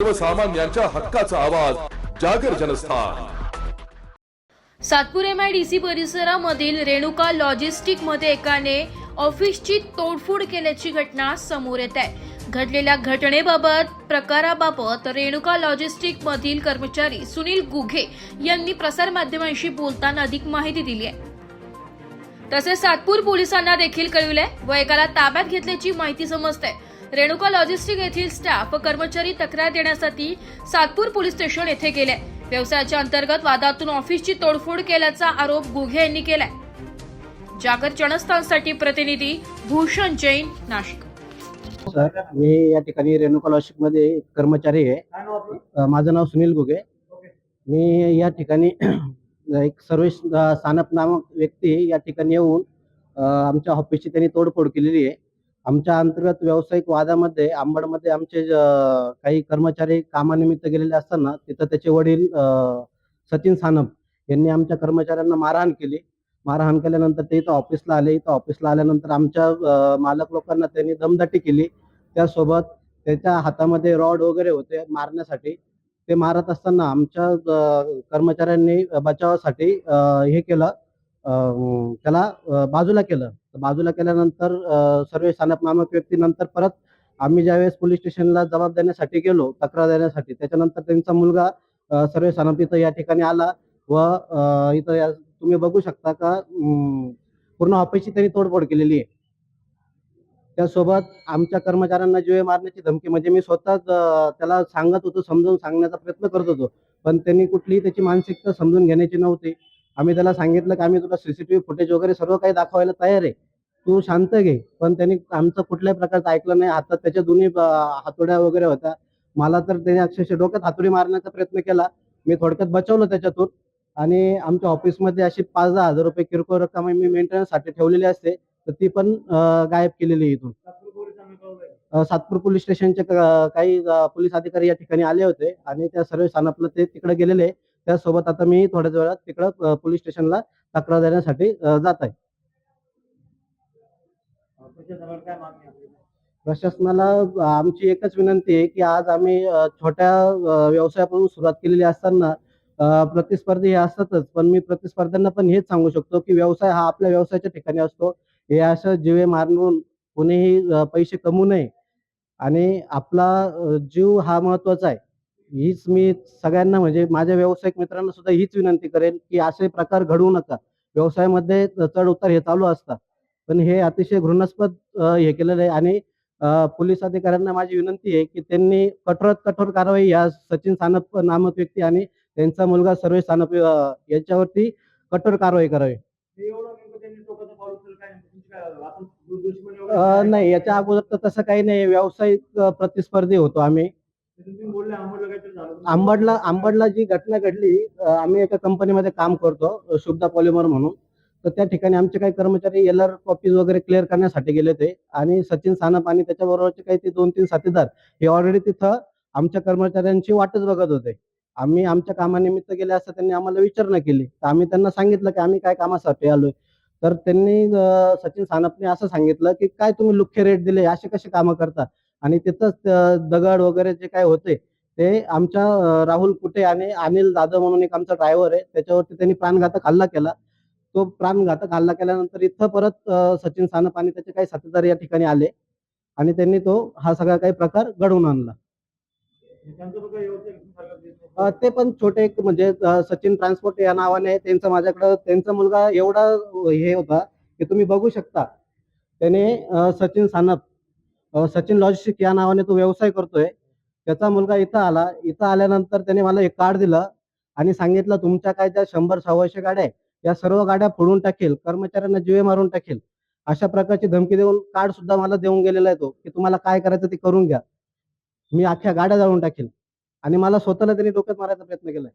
सर्वसामान्यांच्या हक्काचा आवाज जागर जनस्थान। सातपूर MIDC परिसरामधील रेणुका लॉजिस्टिक मध्ये एकाने ऑफिसची तोडफोड केल्याची घटना समोर येत आहे। घडलेल्या घटनेबाबत प्रकाराबाबत रेणुका लॉजिस्टिक मधील कर्मचारी सुनील गुघे यांनी प्रसार माध्यमांशी बोलताना अधिक माहिती दिली आहे। तसेच सातपूर पोलिसांना देखील कळविले व एकाला ताब्यात घेतल्याची माहिती समजते। रेणुका लॉजिस्टिक येथील स्टाफ व कर्मचारी तक्रार देण्यासाठी सातपूर पोलीस स्टेशन येथे गेले। व्यवसायाच्या अंतर्गत वादातून ऑफिसची तोडफोड केल्याचा आरोप गुघे यांनी केलाय। जागर जनस्थानसाठी प्रतिनिधी भूषण जैन, नाशिक। सर, मी या ठिकाणी रेणुका लॉजिस्टिक मध्ये कर्मचारी आहे। माझं नाव सुनील गुघे। मी या ठिकाणी एक सर्वेश सानप नामक व्यक्ती या ठिकाणी येऊन आमच्या ऑफिसची त्यांनी तोडफोड केलेली आहे। आमच्या अंतर्गत व्यावसायिक वादामध्ये आंबडमध्ये आमचे काही कर्मचारी कामानिमित्त गेलेले असताना तिथं त्याचे वडील सचिन सानप यांनी आमच्या कर्मचाऱ्यांना मारहाण केली। मारहाण केल्यानंतर ते इथं ऑफिसला आले। इथं ऑफिसला आल्यानंतर आमच्या मालक लोकांना त्यांनी दमदाटी केली। त्यासोबत त्याच्या हातामध्ये रॉड वगैरे होते मारण्यासाठी। ते मारत असताना आमच्या कर्मचाऱ्यांनी बचावासाठी हे केलं, त्याला बाजूला केलं। बाजूला केल्यानंतर सर्वेश सानप नामक व्यक्ती नंतर परत आम्ही ज्यावेळेस पोलीस स्टेशनला जबाब देण्यासाठी गेलो, तक्रार देण्यासाठी, त्याच्यानंतर त्यांचा मुलगा सर्वेश सानप इथं या ठिकाणी आला व इथं तुम्ही बघू शकता का पूर्ण ऑफिसची त्यांनी तोडफोड केलेली आहे। त्यासोबत आमच्या कर्मचाऱ्यांना जीवे मारण्याची धमकी, म्हणजे मी स्वतः त्याला सांगत होतो, समजावून सांगण्याचा प्रयत्न करत होतो, पण त्यांनी कुठलीही त्याची मानसिकता समजून घेण्याची नव्हती। आम्ही त्याला सांगितलं की आम्ही तुला CCTV फुटेज वगैरे सर्व काही दाखवायला तयार आहे, तू शांत घे, पण त्यांनी आमचं कुठल्याही प्रकारचं ऐकलं नाही। हातात त्याच्या दोन्ही हातोड्या वगैरे होत्या। मला तर त्याने अक्षरशः डोक्यात हातोडी मारण्याचा प्रयत्न केला। मी थोडक्यात बचावलं त्याच्यातून। आणि आमच्या ऑफिसमध्ये अशी 5-10 हजार रुपये किरकोळ रक्कम मी मेंटेनन्ससाठी ठेवलेली असते, तर ती पण गायब केलेली इथून। सातपूर पोलीस स्टेशनचे काही पोलीस अधिकारी या ठिकाणी आले होते आणि त्या सर्व सानपला ते तिकडे गेलेले। त्यासोबत आता मी थोड्याच वेळात तिकडं पोलीस स्टेशनला तक्रार देण्यासाठी जात आहे। प्रशासनाला आमची एकच विनंती आहे की आज आम्ही छोट्या व्यवसायापासून सुरुवात केलेली असताना प्रतिस्पर्धी हे असतातच, पण मी प्रतिस्पर्ध्यांना पण हेच सांगू शकतो की व्यवसाय हा आपल्या व्यवसायाच्या ठिकाणी असतो। हे असं जीवे मारून कोणीही पैसे कमवू नये आणि आपला जीव हा महत्वाचा आहे। हीच मी सगळ्यांना, म्हणजे माझ्या व्यावसायिक मित्रांना सुद्धा हीच विनंती करेन की असे प्रकार घडवू नका। व्यवसायामध्ये चढ उतार हे चालू असतात, पण हे अतिशय घृणास्पद हे केलेलं आहे। आणि पोलीस अधिकाऱ्यांना माझी विनंती आहे की त्यांनी कठोरात कठोर कारवाई या सचिन सानप नामक व्यक्ती आणि त्यांचा मुलगा सर्वेश सानप यांच्यावरती कठोर कारवाई करावी। नाही, याच्या अगोदर तर तसं काही नाही। व्यावसायिक प्रतिस्पर्धी होतो आम्ही। आंबडला जी घटना घडली, आम्ही एका कंपनीमध्ये काम करतो, शुभदा पॉलिमर म्हणून। तर त्या ठिकाणी आमचे काही कर्मचारी LR कॉपीज वगैरे क्लिअर करण्यासाठी गेले होते आणि सचिन सानप आणि त्याच्याबरोबरचे काही ते 2-3 साथीदार हे ऑलरेडी तिथं आमच्या कर्मचाऱ्यांची वाटच बघत होते। आम्ही आमच्या कामानिमित्त गेले असता त्यांनी आम्हाला विचारणा केली, तर आम्ही त्यांना सांगितलं की आम्ही काय कामासाठी आलोय। तर त्यांनी सचिन सानपने असं सांगितलं की काय तुम्ही लुख्खे रेट दिले, असे कसे कामं करता। आणि तिथंच दगड वगैरे जे काय होते ते आमच्या राहुल कुटे आणि अनिल जाधव म्हणून एक आमचा ड्रायव्हर आहे, त्याच्यावरती त्यांनी प्राणघातक हल्ला केला। तो प्राणघातक हल्ला केल्यानंतर इथं परत सचिन सानप आणि त्याचे काही साथीदार या ठिकाणी आले आणि त्यांनी हा सगळा काही प्रकार घडवून आणला। ते पण छोटे एक, म्हणजे सचिन ट्रान्सपोर्ट या नावाने त्यांचा माझ्याकडे त्यांचा मुलगा एवढा हे होता की तुम्ही बघू शकता। त्याने सचिन सानप सचिन लॉजिस्टिक या नावाने तो व्यवसाय करतोय। त्याचा मुलगा इथं आला। इथं आल्यानंतर त्याने मला एक कार्ड दिलं आणि सांगितलं तुमच्या काय ज्या 100-125 गाड्या आहे या सर्व गाड्या फोडून टाकेल, कर्मचाऱ्यांना जीवे मारून टाकेल, अशा प्रकारची धमकी देऊन कार्ड सुद्धा मला देऊन गेलेला आहे तो, की तुम्हाला काय करायचं ते करून घ्या, मी अख्ख्या गाड्या जाळून टाकेल। आणि मला स्वतःला त्यांनी डोक्यात मारायचा प्रयत्न केलाय।